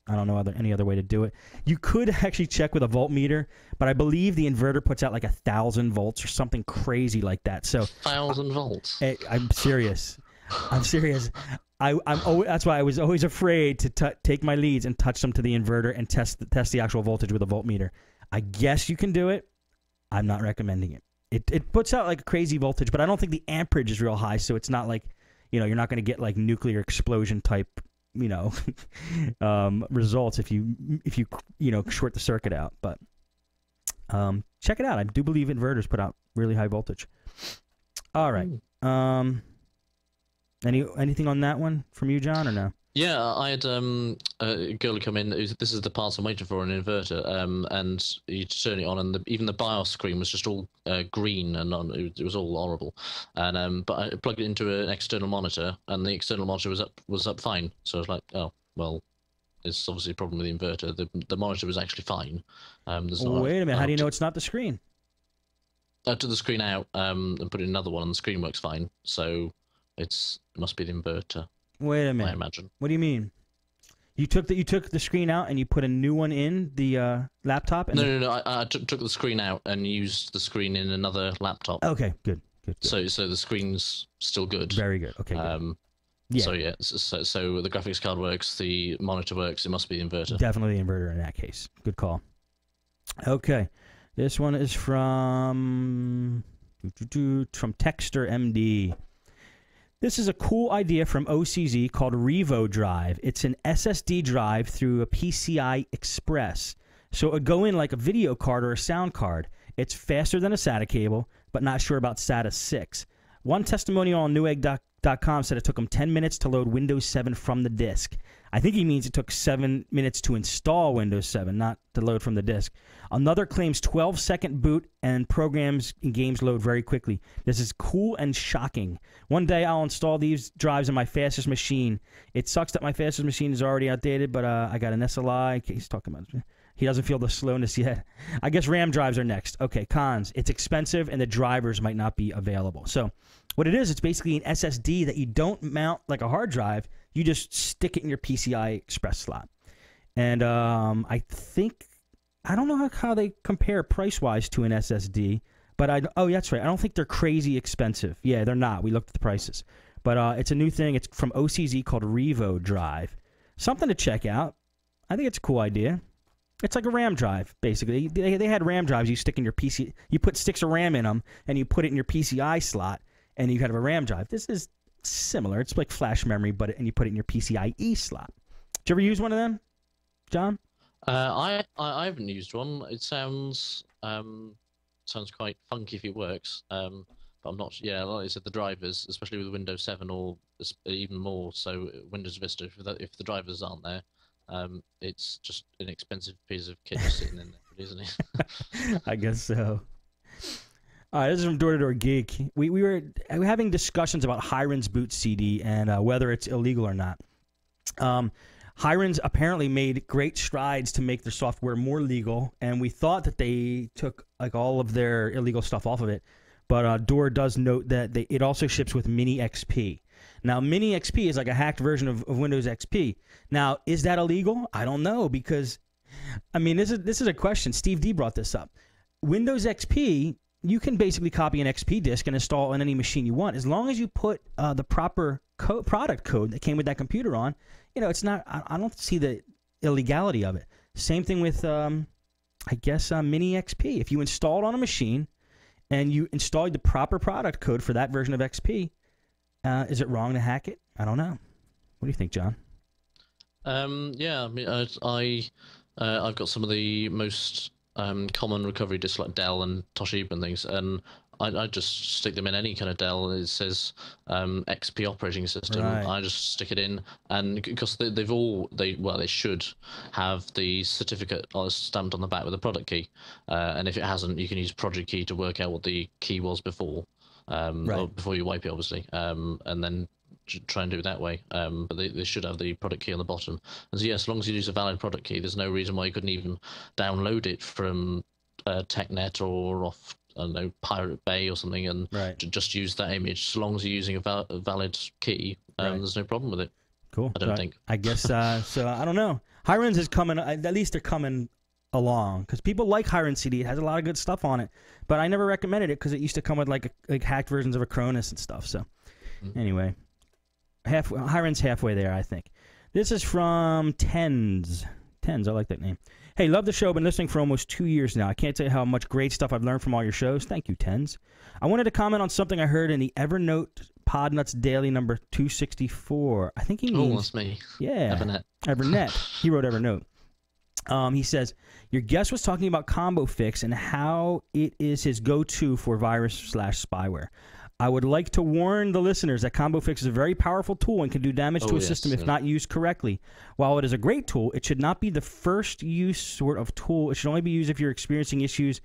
I don't know any other way to do it. You could actually check with a voltmeter, but I believe the inverter puts out like 1,000 volts or something crazy like that. So 1,000 volts. I'm serious. I'm serious. That's why I was always afraid to take my leads and touch them to the inverter and test the actual voltage with a voltmeter. I guess you can do it. I'm not recommending it. It puts out like a crazy voltage, but I don't think the amperage is real high, so it's not like, you know, you're not going to get like nuclear explosion type, you know, results if you short the circuit out. But check it out. I do believe inverters put out really high voltage. All right. Anything on that one from you, John, or no? Yeah, I had a girl come in. This is the part I'm waiting for, an inverter, and you turn it on, and even the BIOS screen was just all green, and it was all horrible. And but I plugged it into an external monitor, and the external monitor was up fine. So I was like, oh well, it's obviously a problem with the inverter. The monitor was actually fine. Wait a minute, how do you know it's not the screen? I took the screen out and put in another one, and the screen works fine. So it must be the inverter. Wait a minute. I imagine. What do you mean? You took the screen out and you put a new one in the laptop? And No. I took the screen out and used the screen in another laptop. Okay, good. So the screen's still good. Very good. Okay. Good. Yeah. So yeah, so the graphics card works, the monitor works. It must be the inverter. Definitely the inverter in that case. Good call. Okay, this one is from Texter MD. This is a cool idea from OCZ called Revo Drive. It's an SSD drive through a PCI Express. So it would go in like a video card or a sound card. It's faster than a SATA cable, but not sure about SATA 6. One testimonial on Newegg.com said it took him 10 minutes to load Windows 7 from the disk. I think he means it took 7 minutes to install Windows 7, not to load from the disk. Another claims 12-second boot and programs and games load very quickly. This is cool and shocking. One day I'll install these drives on my fastest machine. It sucks that my fastest machine is already outdated, but I got an SLI. He's talking about it. He doesn't feel the slowness yet. I guess RAM drives are next. Okay, cons. It's expensive and the drivers might not be available. So what it is, it's basically an SSD that you don't mount like a hard drive. You just stick it in your PCI Express slot. And I don't know how they compare price-wise to an SSD, but oh, that's right. I don't think they're crazy expensive. Yeah, they're not. We looked at the prices. But it's a new thing. It's from OCZ called Revo Drive. Something to check out. I think it's a cool idea. It's like a RAM drive, basically. They had RAM drives you stick in your PC. You put sticks of RAM in them, and you put it in your PCI slot, and you have a RAM drive. This is similar. It's like flash memory, and you put it in your PCIe slot. Did you ever use one of them, John? I haven't used one. It sounds quite funky if it works. But I'm not. Yeah, like I said, the drivers, especially with Windows 7 or even more so Windows Vista, if the drivers aren't there, it's just an expensive piece of kit sitting in there, isn't it? I guess so. All right, this is from Door to Door Geek. We were having discussions about Hiren's Boot CD and whether it's illegal or not. Hiren's apparently made great strides to make their software more legal, and we thought that they took like all of their illegal stuff off of it. But Door does note that it also ships with Mini XP. Now, Mini XP is like a hacked version of Windows XP. Now, is that illegal? I don't know, because, I mean, this is a question. Steve D brought this up. Windows XP, you can basically copy an XP disk and install on any machine you want, as long as you put the proper product code that came with that computer on. You know, it's not. I don't see the illegality of it. Same thing with, I guess, Mini XP. If you install it on a machine and you installed the proper product code for that version of XP, is it wrong to hack it? I don't know. What do you think, John? Yeah, I mean, I've got some of the most common recovery disks like Dell and Toshiba and things, and I just stick them in any kind of Dell. It says XP operating system. Right. I just stick it in, and because they should have the certificate stamped on the back with the product key, and if it hasn't, you can use project key to work out what the key was before, or before you wipe it, obviously, and then try and do it that way. But they should have the product key on the bottom. And so, yeah, as long as you use a valid product key, there's no reason why you couldn't even download it from TechNet or off, I don't know, Pirate Bay or something, and just use that image. So long as you're using a valid key, there's no problem with it. Cool. I don't think. I guess so. I don't know. Hiren's is coming. At least they're coming along, because people like Hiren CD. It has a lot of good stuff on it, but I never recommended it because it used to come with like hacked versions of Acronis and stuff. So anyway, Hiren's halfway there, I think. This is from Tens. I like that name. Hey, love the show. Been listening for almost 2 years now. I can't tell you how much great stuff I've learned from all your shows. Thank you, Tens. I wanted to comment on something I heard in the Evernote Podnutz Daily number 264. I think he means... Oh, that's me. Yeah. Evernet. He wrote Evernote. He says, your guest was talking about Combo Fix and how it is his go-to for virus/spyware. I would like to warn the listeners that Combo Fix is a very powerful tool and can do damage to a system if not used correctly. While it is a great tool, it should not be the first use sort of tool. It should only be used if you're experiencing issues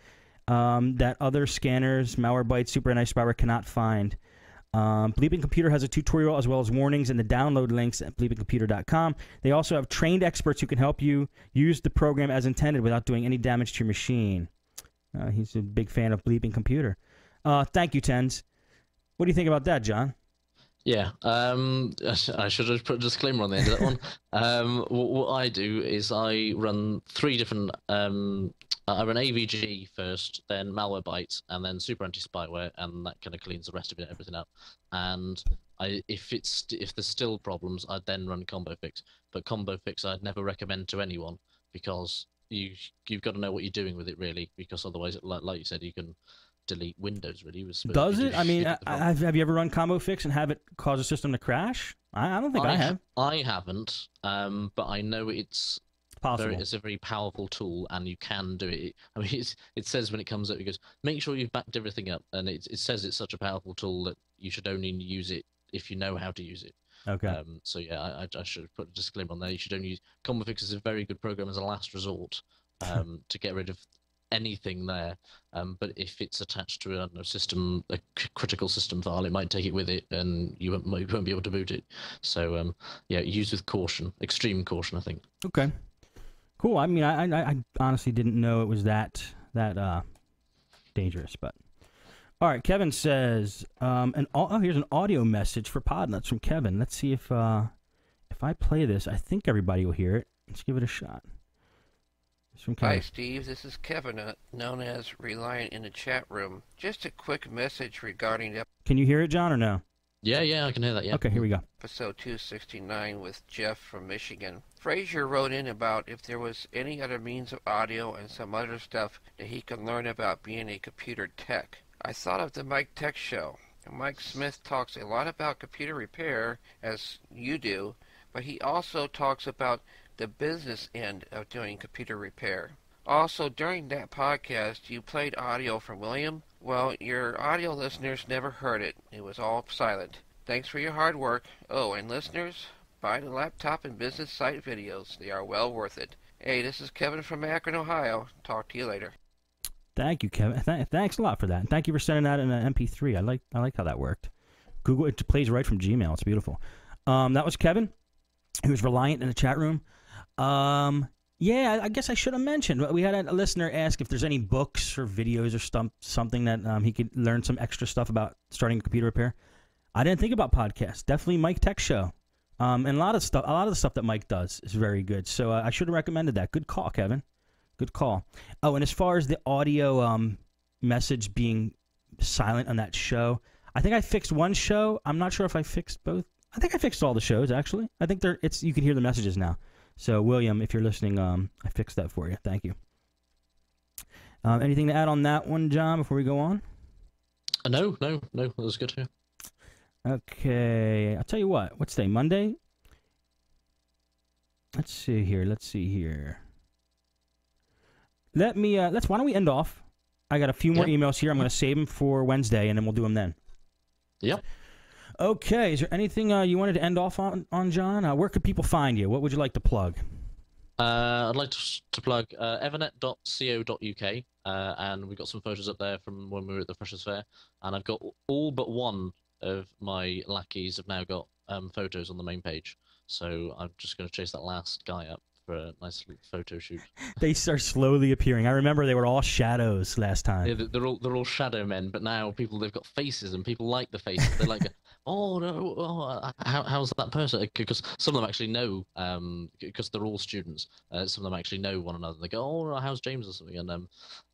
that other scanners, Malwarebytes, Super Nice Spyware cannot find. Bleeping Computer has a tutorial as well as warnings and the download links at bleepingcomputer.com. They also have trained experts who can help you use the program as intended without doing any damage to your machine. He's a big fan of Bleeping Computer. Thank you, Tens. What do you think about that, John? Yeah, I should have put a disclaimer on the end of that one. What I do is I run three different. I run AVG first, then Malwarebytes, and then Super Anti-Spyware, and that kind of cleans the rest of it, everything up. And if there's still problems, I'd then run Combo Fix. But Combo Fix I'd never recommend to anyone, because you've got to know what you're doing with it, really, because otherwise, like you said, you can delete Windows, really. Does it? I mean, have you ever run Combo Fix and have it cause a system to crash? I don't think I have. I haven't, but I know it's possible. It's a very powerful tool, and you can do it. I mean, it says when it comes up, it goes, make sure you've backed everything up, and it says it's such a powerful tool that you should only use it if you know how to use it. Okay. So yeah, I should put a disclaimer on there. You should only use Combo Fix is a very good program as a last resort to get rid of anything there, but if it's attached to a critical system file, it might take it with it, and you won't be able to boot it. So yeah, use with caution, extreme caution, I think. Okay, cool. I mean, I honestly didn't know it was that dangerous, but all right. Kevin says, here's an audio message for Podnutz from Kevin. Let's see if I play this, I think everybody will hear it. Let's give it a shot. Hi Steve, this is Kevin, known as Reliant in the chat room. Just a quick message regarding... Can you hear it, John, or no? Yeah, I can hear that, yeah. Okay, here we go. Episode 269 with Jeff from Michigan. Frazier wrote in about if there was any other means of audio and some other stuff that he could learn about being a computer tech. I thought of the Mike Tech Show. Mike Smith talks a lot about computer repair, as you do, but he also talks about the business end of doing computer repair. Also, during that podcast, you played audio from William. Well, your audio listeners never heard it. It was all silent. Thanks for your hard work. Oh, and listeners, buy the laptop and business site videos. They are well worth it. Hey, this is Kevin from Akron, Ohio. Talk to you later. Thank you, Kevin. Thanks a lot for that. And thank you for sending that in an MP3. I like how that worked. Google, it plays right from Gmail. It's beautiful. That was Kevin. who's reliant in the chat room. Yeah, I guess I should have mentioned. We had a listener ask if there's any books or videos or something that he could learn some extra stuff about starting a computer repair. I didn't think about podcasts. Definitely Mike Tech Show. And a lot of the stuff that Mike does is very good. So I should have recommended that. Good call, Kevin. Good call. Oh, and as far as the audio message being silent on that show, I think I fixed one show. I'm not sure if I fixed both. I think I fixed all the shows, actually. I think you can hear the messages now. So, William, if you're listening, I fixed that for you. Thank you. Anything to add on that one, John, before we go on? No. That was good. Yeah. Okay. I'll tell you what. What's today? Monday? Let's see here. Why don't we end off? I got a few more emails here. I'm going to save them for Wednesday, and then we'll do them then. Yep. Okay. Is there anything you wanted to end off on John? Where could people find you? What would you like to plug? I'd like to plug evernet.co.uk, and we've got some photos up there from when we were at the Freshers Fair, and I've got all but one of my lackeys have now got photos on the main page, so I'm just going to chase that last guy up for a nice photo shoot. They start slowly appearing. I remember they were all shadows last time. Yeah, they're all shadow men, but now they've got faces, and people like the faces. They're like, oh no, how's that person? Because some of them actually know, because they're all students. Some of them actually know one another. They go, oh, how's James or something,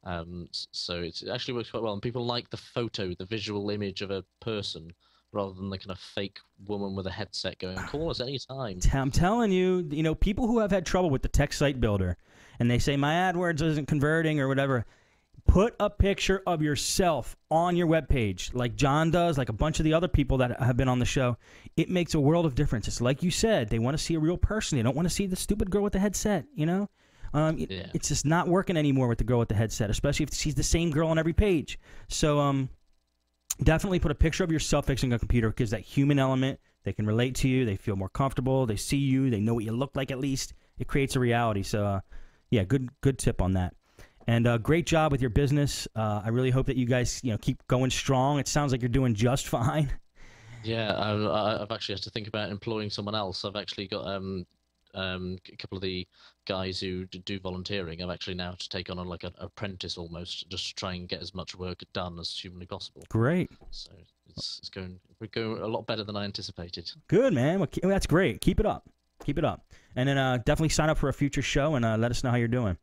and so it actually works quite well. And people like the photo, the visual image of a person, rather than the kind of fake woman with a headset going, call us anytime. I'm telling you, people who have had trouble with the tech site builder, and they say, my AdWords isn't converting or whatever, put a picture of yourself on your webpage, like John does, like a bunch of the other people that have been on the show. It makes a world of difference. It's like you said, they want to see a real person. They don't want to see the stupid girl with the headset, It's just not working anymore with the girl with the headset, especially if she's the same girl on every page. So, definitely put a picture of yourself fixing a computer, because that human element, they can relate to you, they feel more comfortable, they see you, they know what you look like at least. It creates a reality. So, yeah, good tip on that. And great job with your business. I really hope that you guys keep going strong. It sounds like you're doing just fine. Yeah, I've actually had to think about employing someone else. I've actually got a couple of the guys who do volunteering. I've actually now to take on like an apprentice almost, just to try and get as much work done as humanly possible. Great. So we're going a lot better than I anticipated. Good, man. Well, that's great. Keep it up. And then definitely sign up for a future show and let us know how you're doing.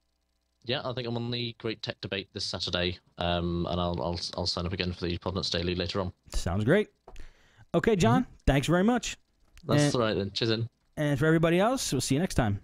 Yeah, I think I'm on the Great Tech Debate this Saturday, and I'll sign up again for the Podnutz Daily later on. Sounds great. Okay, John. Thanks very much. That's all right then. Cheers in. And for everybody else, we'll see you next time.